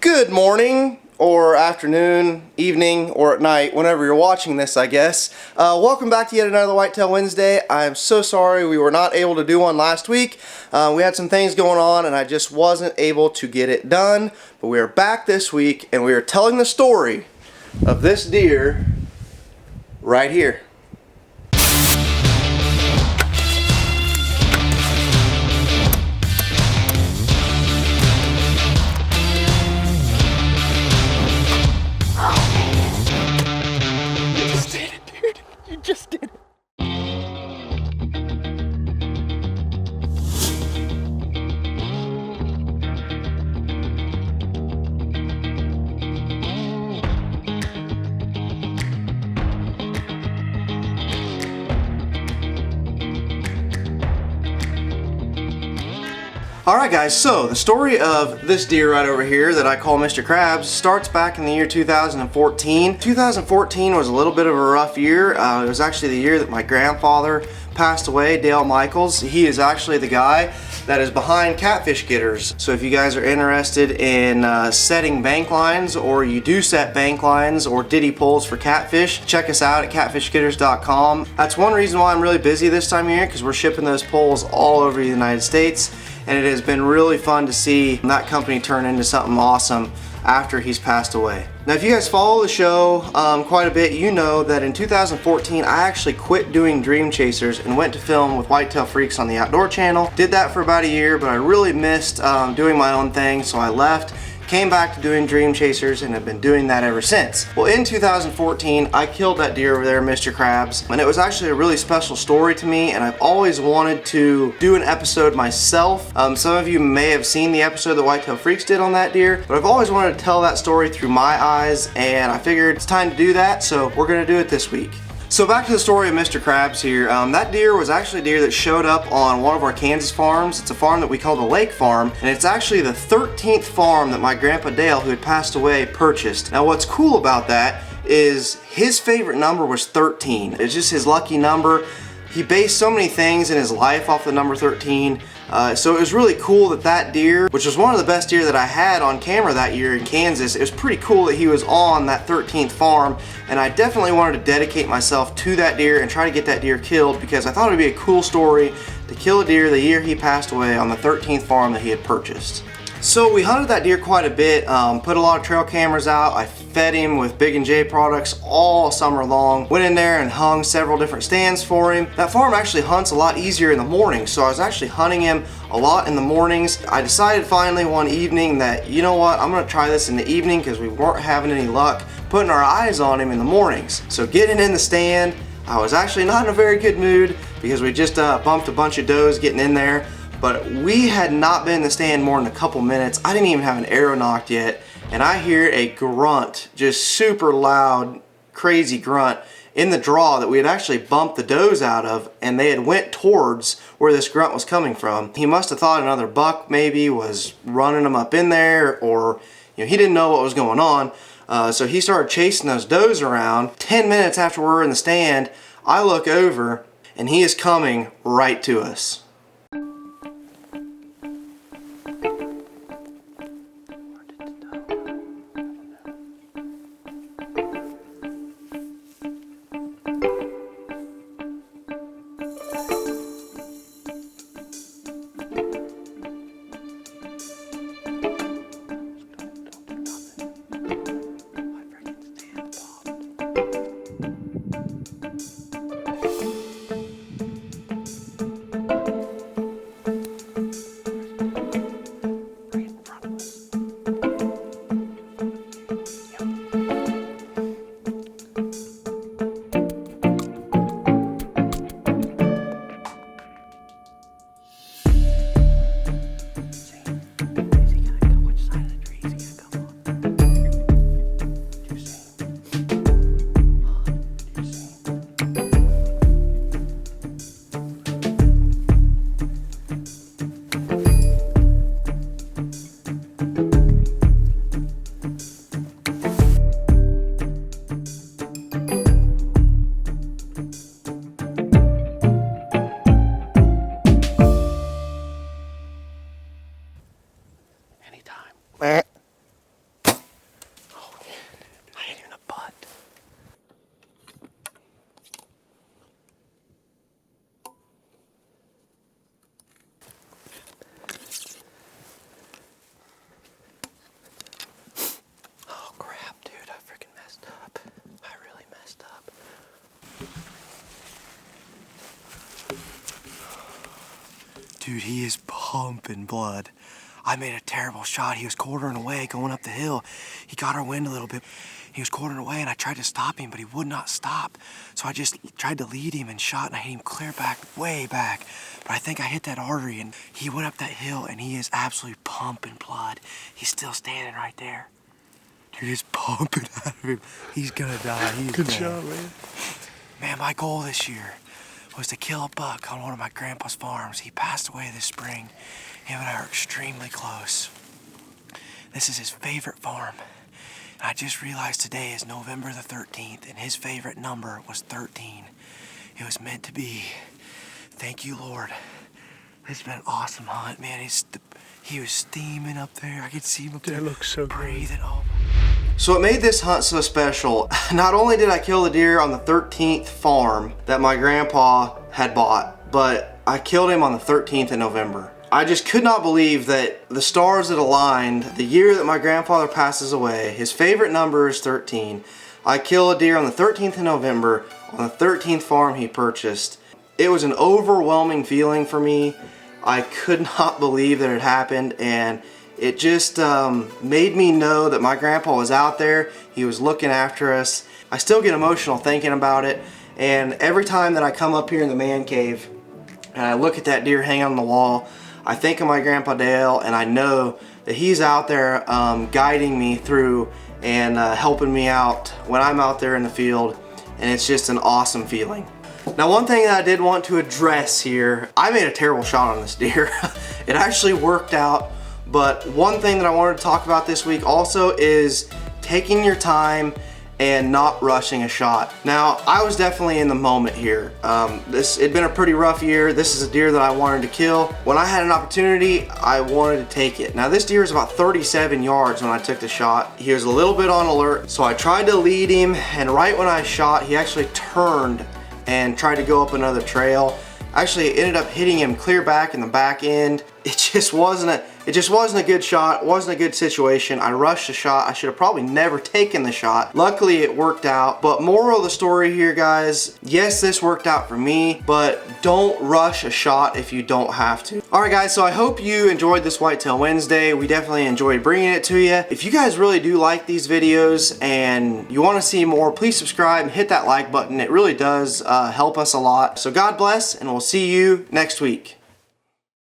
Good morning, or afternoon, evening, or at night, whenever you're watching this, I guess. Welcome back to yet another Whitetail Wednesday. I'm so sorry we were not able to do one last week. We had some things going on and I just wasn't able to get it done. But we are back this week and we are telling the story of this deer right here. Just did it. Alright guys, so the story of this deer right over here that I call Mr. Krabs starts back in the year 2014. 2014 was a little bit of a rough year. It was actually the year that my grandfather passed away, Dale Michaels. He is actually the guy that is behind catfish getters. So if you guys are interested in setting bank lines, or you do set bank lines or diddy poles for catfish, check us out at catfishgetters.com. That's one reason why I'm really busy this time of year, because we're shipping those poles all over the United States. And it has been really fun to see that company turn into something awesome after he's passed away. Now if you guys follow the show quite a bit, you know that in 2014 I actually quit doing dream chasers and went to film with Whitetail Freaks on the Outdoor Channel. Did that for about a year, but I really missed doing my own thing, so I left. Came back to doing dream chasers and have been doing that ever since. Well, in 2014, I killed that deer over there, Mr. Krabs, and it was actually a really special story to me, and I've always wanted to do an episode myself. Some of you may have seen the episode that Whitetail Freaks did on that deer, but I've always wanted to tell that story through my eyes, and I figured it's time to do that, so we're gonna do it this week. So back to the story of Mr. Krabs here. That deer was actually a deer that showed up on one of our Kansas farms. It's a farm that we call the Lake Farm, and it's actually the 13th farm that my grandpa Dale, who had passed away, purchased. Now what's cool about that is his favorite number was 13. It's just his lucky number. He based so many things in his life off the number 13. So it was really cool that that deer, which was one of the best deer that I had on camera that year in Kansas, it was pretty cool that he was on that 13th farm, and I definitely wanted to dedicate myself to that deer and try to get that deer killed, because I thought it would be a cool story to kill a deer the year he passed away on the 13th farm that he had purchased. So we hunted that deer quite a bit, put a lot of trail cameras out. I fed him with Big & J products all summer long. Went in there and hung several different stands for him. That farm actually hunts a lot easier in the morning, so I was actually hunting him a lot in the mornings. I decided finally one evening that, you know what, I'm gonna try this in the evening, because we weren't having any luck putting our eyes on him in the mornings. So getting in the stand, I was actually not in a very good mood, because we just bumped a bunch of does getting in there. But we had not been in the stand more than a couple minutes. I didn't even have an arrow knocked yet, and I hear a grunt, just super loud, crazy grunt in the draw that we had actually bumped the does out of, and they had went towards where this grunt was coming from. He must have thought another buck maybe was running them up in there, or he didn't know what was going on. So he started chasing those does around. 10 minutes after we're in the stand, I look over and he is coming right to us. Dude, he is pumping blood. I made a terrible shot. He was quartering away, going up the hill. He got our wind a little bit. He was quartering away, and I tried to stop him, but he would not stop. So I just tried to lead him and shot, and I hit him clear back, way back. But I think I hit that artery, and he went up that hill, and he is absolutely pumping blood. He's still standing right there. Dude, he's pumping out of him. He's gonna die. He's Good dead. shot, man. Man, my goal this year was to kill a buck on one of my grandpa's farms. He passed away this spring. Him and I are extremely close. This is his favorite farm. And I just realized today is November the 13th, and his favorite number was 13. It was meant to be. Thank you, Lord. It's been an awesome hunt, man. He was steaming up there. I could see him up there. That looks so breathing. Oh. So what made this hunt so special, not only did I kill the deer on the 13th farm that my grandpa had bought, but I killed him on the 13th of November. I just could not believe that the stars had aligned. The year that my grandfather passes away, his favorite number is 13. I kill a deer on the 13th of November on the 13th farm he purchased. It was an overwhelming feeling for me. I could not believe that it happened, and it just made me know that my grandpa was out there. He was looking after us. I still get emotional thinking about it, and every time that I come up here in the man cave and I look at that deer hanging on the wall, I think of my Grandpa Dale, and I know that he's out there guiding me through and helping me out when I'm out there in the field, and it's just an awesome feeling. Now, one thing that I did want to address here, I made a terrible shot on this deer. It actually worked out, but one thing that I wanted to talk about this week also is taking your time and not rushing a shot. Now, I was definitely in the moment here. It'd been a pretty rough year. This is a deer that I wanted to kill. When I had an opportunity, I wanted to take it. Now, this deer is about 37 yards when I took the shot. He was a little bit on alert, so I tried to lead him, and right when I shot, he actually turned and tried to go up another trail. Actually, it ended up hitting him clear back in the back end. It just wasn't a good shot. It wasn't a good situation. I rushed the shot. I should have probably never taken the shot. Luckily, it worked out. But moral of the story here, guys, yes, this worked out for me, but don't rush a shot if you don't have to. All right, guys, so I hope you enjoyed this Whitetail Wednesday. We definitely enjoyed bringing it to you. If you guys really do like these videos and you want to see more, please subscribe and hit that like button. It really does help us a lot. So God bless, and we'll see you next week.